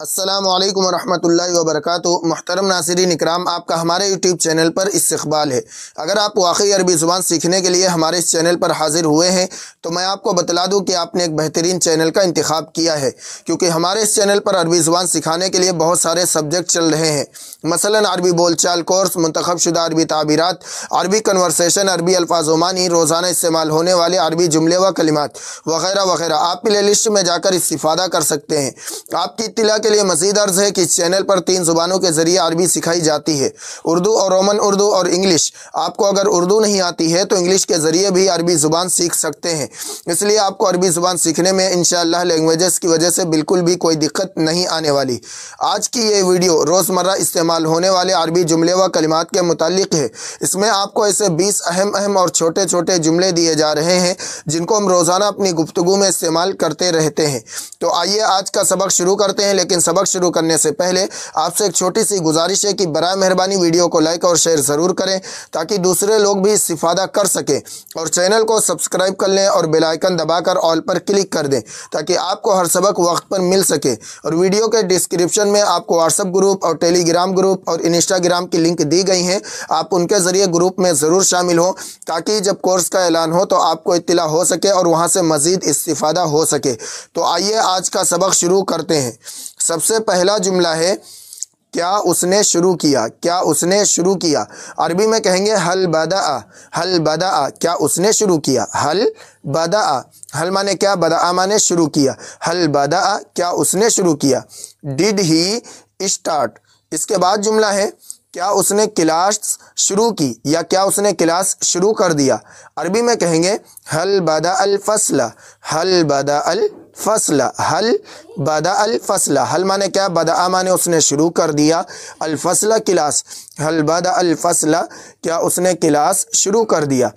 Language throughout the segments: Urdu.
السلام علیکم ورحمۃ اللہ وبرکاتہ۔ محترم ناظرین اکرام، آپ کا ہمارے یوٹیوب چینل پر استقبال ہے۔ اگر آپ واقعی عربی زبان سیکھنے کے لیے ہمارے اس چینل پر حاضر ہوئے ہیں تو میں آپ کو بتلا دوں کہ آپ نے ایک بہترین چینل کا انتخاب کیا ہے، کیونکہ ہمارے اس چینل پر عربی زبان سکھانے کے لیے بہت سارے سبجیکٹ چل رہے ہیں، مثلا عربی بول چال کورس، منتخب شدہ عربی تعبیرات، عربی کنورسیشن، عربی الفاظ و معنی، روزانہ استعمال ہونے والے عربی جملے و کلمات وغیرہ وغیرہ۔ آپ پلے لسٹ میں جا کر استفادہ کر سکتے ہیں۔ آپ کی اطلاع کے لیے مزید عرض ہے کہ اس چینل پر 3 زبانوں کے ذریعے عربی سکھائی جاتی ہے، اردو اور رومن اردو اور انگلش۔ آپ کو اگر اردو نہیں آتی ہے تو انگلش کے ذریعے بھی عربی زبان سیکھ سکتے ہیں، اس لیے آپ کو عربی زبان سیکھنے میں انشاءاللہ لینگویجز کی وجہ سے بالکل بھی کوئی دقت نہیں آنے والی۔ آج کی یہ ویڈیو روزمرہ استعمال ہونے والے عربی جملے و کلمات کے متعلق ہے۔ اس میں آپ کو ایسے 20 اہم اور چھوٹے چھوٹے جملے دیے جا رہے ہیں جن کو ہم روزانہ اپنی گفتگو میں استعمال کرتے رہتے ہیں۔ تو آئیے آج کا سبق شروع کرتے ہیں، لیکن سبق شروع کرنے سے پہلے آپ سے ایک چھوٹی سی گزارش ہے کہ برائے مہربانی ویڈیو کو لائک اور شیئر ضرور کریں تاکہ دوسرے لوگ بھی استفادہ کر سکیں، اور چینل کو سبسکرائب کر لیں اور بیل آئیکن دبا کر آل پر کلک کر دیں تاکہ آپ کو ہر سبق وقت پر مل سکے۔ اور ویڈیو کے ڈسکرپشن میں آپ کو واٹس ایپ گروپ اور ٹیلی گرام گروپ اور انسٹاگرام کی لنک دی گئی ہیں، آپ ان کے ذریعے گروپ میں ضرور شامل ہوں تاکہ جب کورس کا اعلان ہو تو آپ کو اطلاع ہو سکے اور وہاں سے مزید استفادہ ہو سکے۔ تو آئیے آج کا سبق شروع کرتے ہیں۔ سب سے پہلا جملہ ہے کیا اس نے شروع کیا۔ کیا اس نے شروع کیا، عربی میں کہیں گے حل بدأ۔ حل بدأ، کیا اس نے شروع کیا۔ حل بدأ، حل مانے کیا، بدأ مانے شروع کیا۔ حل بدأ، کیا اس نے شروع کیا۔ ڈیڈ ہی اسٹارٹ، اس کے بعد جملہ ہے کیا اس نے کلاس شروع کی یا کیا اس نے کلاس شروع کر دیا۔ عربی میں کہیں گے حل بدأ الفصل۔ حل بدأ الفصل، حل بدأ الفصل، حل مانے کیا، بدأ مانے اس نے شروع کر دیا، الفصل کلاس۔ حل بدأ الفصل، کیا اس نے کلاس شروع کر دیا۔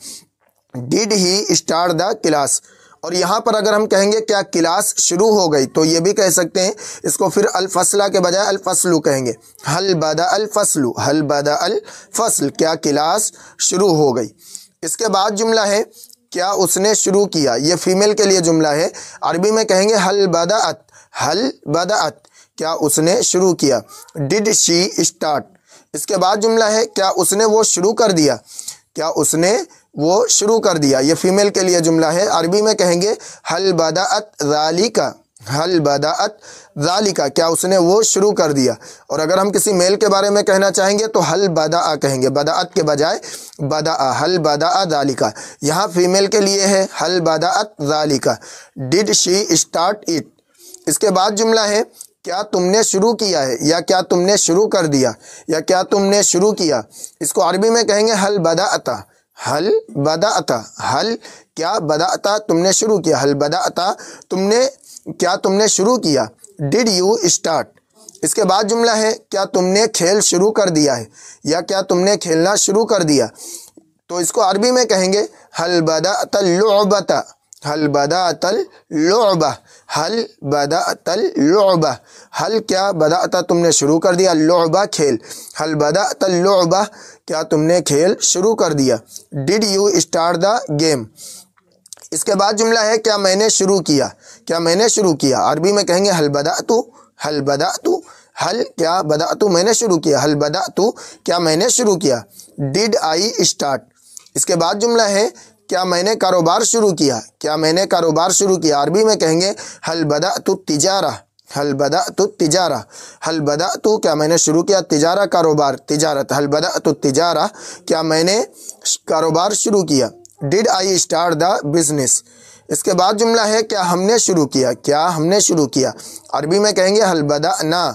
Did he start the class, اور یہاں پر اگر ہم کہیں گے کیا کلاس شروع ہو گئی تو یہ بھی کہہ سکتے ہیں، اس کو پھر الفصلہ کے بجائے الفصل کہیں گے۔ حل بدأ الفصل، حل بدأ الفصل، کیا کلاس شروع ہو گئی۔ اس کے بعد جملہ ہے کیا اس نے شروع کیا، یہ فیمیل کے لیے جملہ ہے، عربی میں کہیں گے حل بدأت۔ حل بدأت، کیا اس نے شروع کیا۔ ڈڈ شی اسٹارٹ، اس کے بعد جملہ ہے کیا اس نے وہ شروع کر دیا۔ کیا اس نے وہ شروع کر دیا، یہ فیمیل کے لیے جملہ ہے، عربی میں کہیں گے حل بدأت ذالک۔ حل بدأت ذالک، کیا اس نے وہ شروع کر دیا۔ اور اگر ہم کسی میل کے بارے میں کہنا چاہیں گے تو حل بدأ کہیں گے، بدأت کے بجائے بدأ۔ حل بدأ ذالک، یہاں فیمیل کے لیے ہے حل بدأت ذالک۔ ڈڈ شی اسٹارٹ اٹ، اس کے بعد جملہ ہے کیا تم نے شروع کیا ہے یا کیا تم نے شروع کر دیا یا کیا تم نے شروع کیا۔ اس کو عربی میں کہیں گے حل بدأت۔ حل بدأت، حل کیا بدأت تم نے شروع کیا، حل بدأت تم نے کیا تم نے شروع کیا۔ ڈڈ یو اسٹارٹ، اس کے بعد جملہ ہے کیا تم نے کھیل شروع کر دیا ہے یا کیا تم نے کھیلنا شروع کر دیا۔ تو اس کو عربی میں کہیں گے حل بدأت اللعبۃ۔ حل بدأت اللعبہ، حل بدأت اللعبہ، حل کیا بدأت تم نے شروع کر دیا، اللعبہ کھیل۔ حل بدأت اللعبہ، کیا تم نے کھیل شروع کر دیا۔ Did you start the game, اس کے بعد جملہ ہے کیا میں نے شروع کیا۔ کیا میں نے شروع کیا، عربی میں کہیں گے حل بدأت۔ حل بدأت، حل کیا بدأت میں نے شروع کیا، حل بدأت کیا میں نے شروع کیا۔ ڈڈ آئی اسٹارٹ، اس کے بعد جملہ ہے کیا میں نے کاروبار شروع کیا۔ کیا میں نے کاروبار شروع کیا، عربی میں کہیں گے حل بدأت التجارہ۔ حل بدأت التجارہ، حل بدأت کیا میں نے شروع کیا، تجارہ کاروبار، تجارت۔ حل بدأت التجارہ، کیا میں نے کاروبار شروع کیا۔ ڈڈ آئی اسٹارٹ دا بزنس، اس کے بعد جملہ ہے کیا ہم نے شروع کیا۔ کیا ہم نے شروع کیا، عربی میں کہیں گے حل بدأنا۔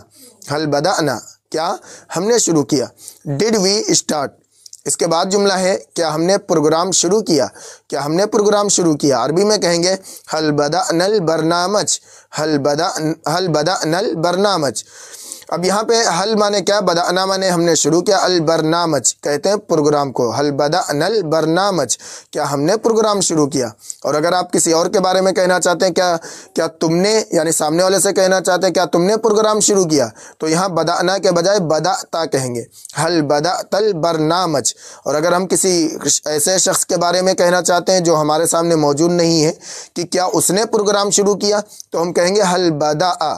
حل بدأنا، کیا ہم نے شروع کیا۔ ڈڈ وی اسٹارٹ، اس کے بعد جملہ ہے کیا ہم نے پروگرام شروع کیا۔ کیا ہم نے پروگرام شروع کیا، عربی میں کہیں گے حل بدأنا البرنامج۔ حل بدأنا البرنامج، اب یہاں پہ حل مانے کیا، بدأنا مانے ہم نے شروع کیا، البرنامج کہتے ہیں پروگرام کو۔ حل بدأنا البرنامج، کیا ہم نے پروگرام شروع کیا۔ اور اگر آپ کسی اور کے بارے میں کہنا چاہتے ہیں کیا تم نے، یعنی سامنے والے سے کہنا چاہتے ہیں کیا تم نے پروگرام شروع کیا، تو یہاں بدأنا کے بجائے بدأتا کہیں گے، حل بدأت البرنامج۔ اور اگر ہم کسی ایسے شخص کے بارے میں کہنا چاہتے ہیں جو ہمارے سامنے موجود نہیں ہے کہ کیا اس نے پروگرام شروع کیا، تو ہم کہیں گے حل بدأ۔